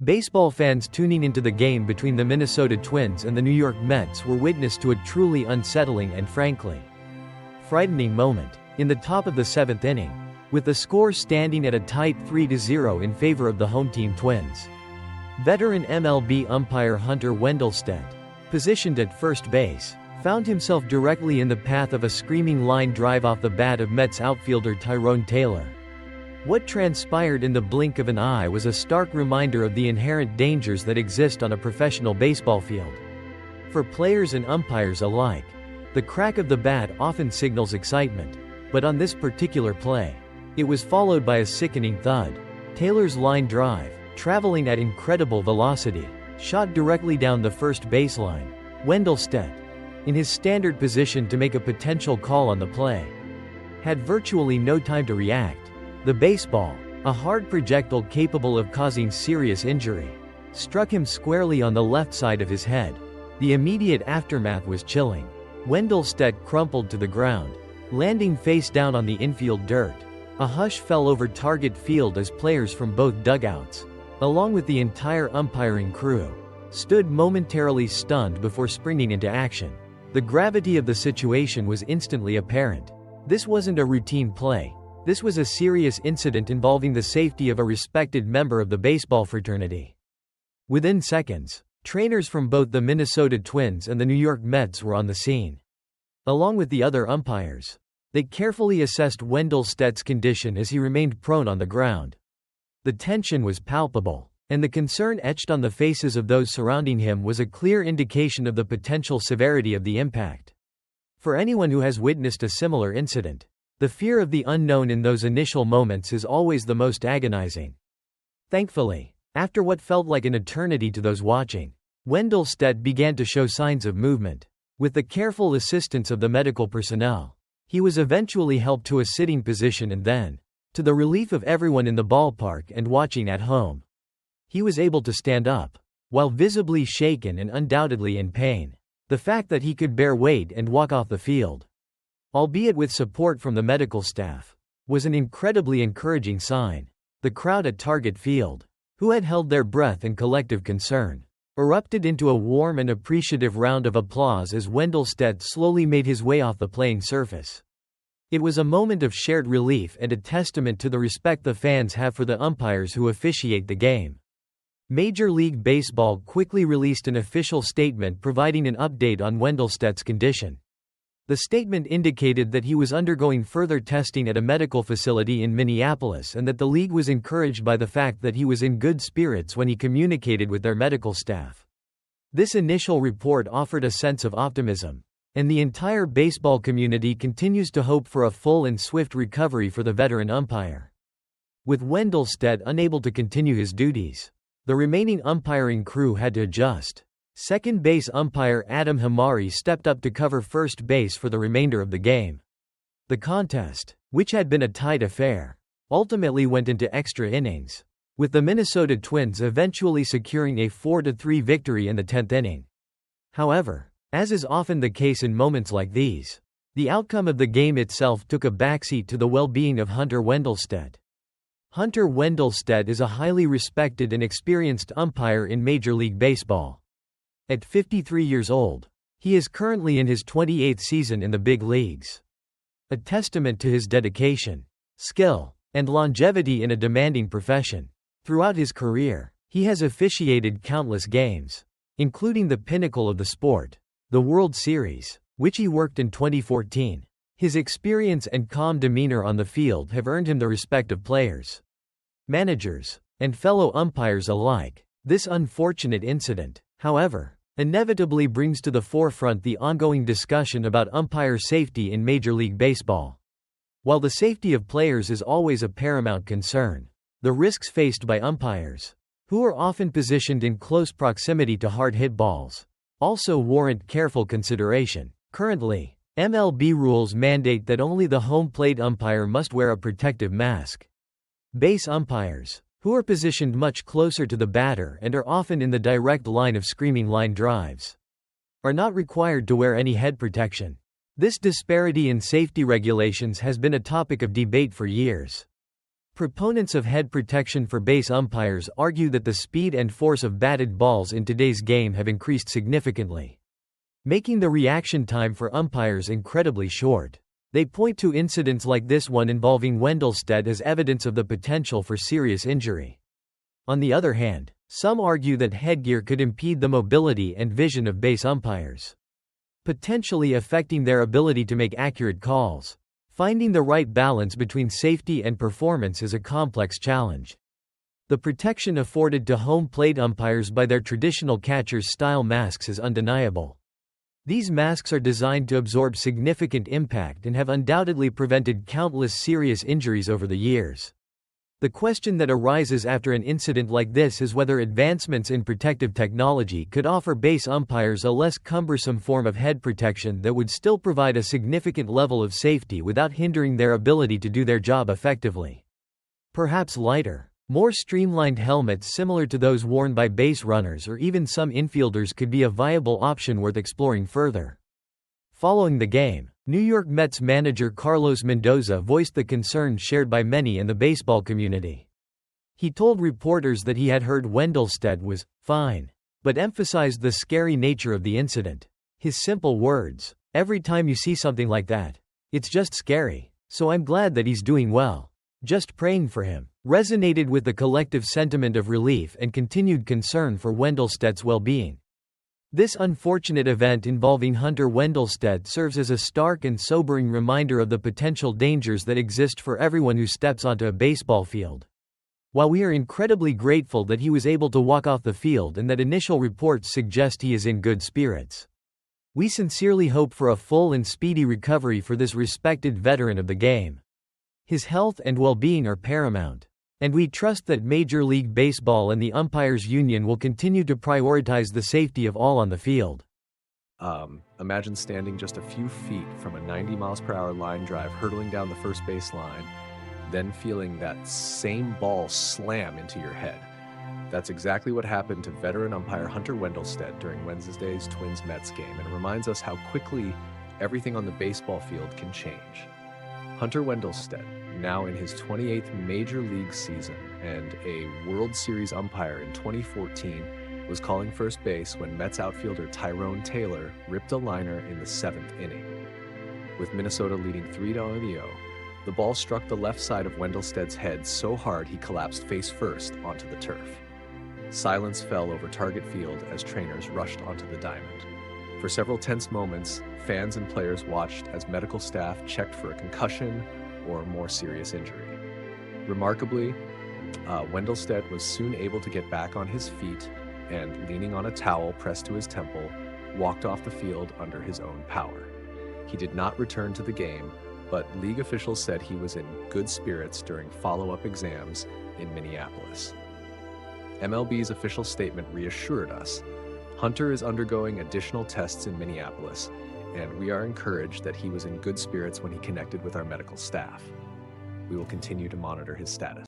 Baseball fans tuning into the game between the Minnesota Twins and the New York Mets were witness to a truly unsettling and frankly frightening moment. In the top of the seventh inning, with the score standing at a tight 3-0 in favor of the home team Twins, veteran MLB umpire Hunter Wendelstedt, positioned at first base, found himself directly in the path of a screaming line drive off the bat of Mets outfielder Tyrone Taylor. What transpired in the blink of an eye was a stark reminder of the inherent dangers that exist on a professional baseball field. For players and umpires alike, the crack of the bat often signals excitement, but on this particular play, it was followed by a sickening thud. Taylor's line drive, traveling at incredible velocity, shot directly down the first baseline. Wendelstedt, in his standard position to make a potential call on the play, had virtually no time to react. The baseball, a hard projectile capable of causing serious injury, struck him squarely on the left side of his head. The immediate aftermath was chilling. Wendelstedt crumpled to the ground, landing face down on the infield dirt. A hush fell over Target Field as players from both dugouts, along with the entire umpiring crew, stood momentarily stunned before springing into action. The gravity of the situation was instantly apparent. This wasn't a routine play. This was a serious incident involving the safety of a respected member of the baseball fraternity. Within seconds, trainers from both the Minnesota Twins and the New York Mets were on the scene. Along with the other umpires, they carefully assessed Wendelstedt's condition as he remained prone on the ground. The tension was palpable, and the concern etched on the faces of those surrounding him was a clear indication of the potential severity of the impact. For anyone who has witnessed a similar incident, the fear of the unknown in those initial moments is always the most agonizing. Thankfully, after what felt like an eternity to those watching, Wendelstedt began to show signs of movement. With the careful assistance of the medical personnel, he was eventually helped to a sitting position and then, to the relief of everyone in the ballpark and watching at home, he was able to stand up. While visibly shaken and undoubtedly in pain, the fact that he could bear weight and walk off the field, albeit with support from the medical staff, was an incredibly encouraging sign. The crowd at Target Field, who had held their breath in collective concern, erupted into a warm and appreciative round of applause as Wendelstedt slowly made his way off the playing surface. It was a moment of shared relief and a testament to the respect the fans have for the umpires who officiate the game. Major League Baseball quickly released an official statement providing an update on Wendelstedt's condition. The statement indicated that he was undergoing further testing at a medical facility in Minneapolis and that the league was encouraged by the fact that he was in good spirits when he communicated with their medical staff. This initial report offered a sense of optimism, and the entire baseball community continues to hope for a full and swift recovery for the veteran umpire. With Wendelstedt unable to continue his duties, the remaining umpiring crew had to adjust. Second base umpire Adam Hamari stepped up to cover first base for the remainder of the game. The contest, which had been a tight affair, ultimately went into extra innings, with the Minnesota Twins eventually securing a 4-3 victory in the 10th inning. However, as is often the case in moments like these, the outcome of the game itself took a backseat to the well-being of Hunter Wendelstedt. Hunter Wendelstedt is a highly respected and experienced umpire in Major League Baseball. At 53 years old, he is currently in his 28th season in the big leagues. A testament to his dedication, skill, and longevity in a demanding profession. Throughout his career, he has officiated countless games, including the pinnacle of the sport, the World Series, which he worked in 2014. His experience and calm demeanor on the field have earned him the respect of players, managers, and fellow umpires alike. This unfortunate incident, however, inevitably brings to the forefront the ongoing discussion about umpire safety in Major League Baseball. While the safety of players is always a paramount concern, the risks faced by umpires, who are often positioned in close proximity to hard-hit balls, also warrant careful consideration. Currently, MLB rules mandate that only the home plate umpire must wear a protective mask. Base umpires, who are positioned much closer to the batter and are often in the direct line of screaming line drives, are not required to wear any head protection. This disparity in safety regulations has been a topic of debate for years. Proponents of head protection for base umpires argue that the speed and force of batted balls in today's game have increased significantly, making the reaction time for umpires incredibly short. They point to incidents like this one involving Wendelstedt as evidence of the potential for serious injury. On the other hand, some argue that headgear could impede the mobility and vision of base umpires, potentially affecting their ability to make accurate calls. Finding the right balance between safety and performance is a complex challenge. The protection afforded to home plate umpires by their traditional catcher's-style masks is undeniable. These masks are designed to absorb significant impact and have undoubtedly prevented countless serious injuries over the years. The question that arises after an incident like this is whether advancements in protective technology could offer base umpires a less cumbersome form of head protection that would still provide a significant level of safety without hindering their ability to do their job effectively. Perhaps lighter, more streamlined helmets similar to those worn by base runners or even some infielders could be a viable option worth exploring further. Following the game, New York Mets manager Carlos Mendoza voiced the concern shared by many in the baseball community. He told reporters that he had heard Wendelstedt was fine, but emphasized the scary nature of the incident. His simple words, "Every time you see something like that, it's just scary, so I'm glad that he's doing well. Just praying for him," resonated with the collective sentiment of relief and continued concern for Wendelstedt's well-being. This unfortunate event involving Hunter Wendelstedt serves as a stark and sobering reminder of the potential dangers that exist for everyone who steps onto a baseball field. While we are incredibly grateful that he was able to walk off the field and that initial reports suggest he is in good spirits, we sincerely hope for a full and speedy recovery for this respected veteran of the game. His health and well-being are paramount, and we trust that Major League Baseball and the Umpires Union will continue to prioritize the safety of all on the field. Imagine standing just a few feet from a 90 miles per hour line drive hurtling down the first base line, then feeling that same ball slam into your head. That's exactly what happened to veteran umpire Hunter Wendelstedt during Wednesday's Twins-Mets game, and it reminds us how quickly everything on the baseball field can change. Hunter Wendelstedt, now in his 28th Major League season and a World Series umpire in 2014, was calling first base when Mets outfielder Tyrone Taylor ripped a liner in the 7th inning. With Minnesota leading 3-0, the ball struck the left side of Wendelstedt's head so hard he collapsed face first onto the turf. Silence fell over Target Field as trainers rushed onto the diamond. For several tense moments, fans and players watched as medical staff checked for a concussion or more serious injury. Remarkably, Wendelstedt was soon able to get back on his feet and, leaning on a towel pressed to his temple, walked off the field under his own power. He did not return to the game, but league officials said he was in good spirits during follow-up exams in Minneapolis. MLB's official statement reassured us. Hunter is undergoing additional tests in Minneapolis, and we are encouraged that he was in good spirits when he connected with our medical staff. We will continue to monitor his status.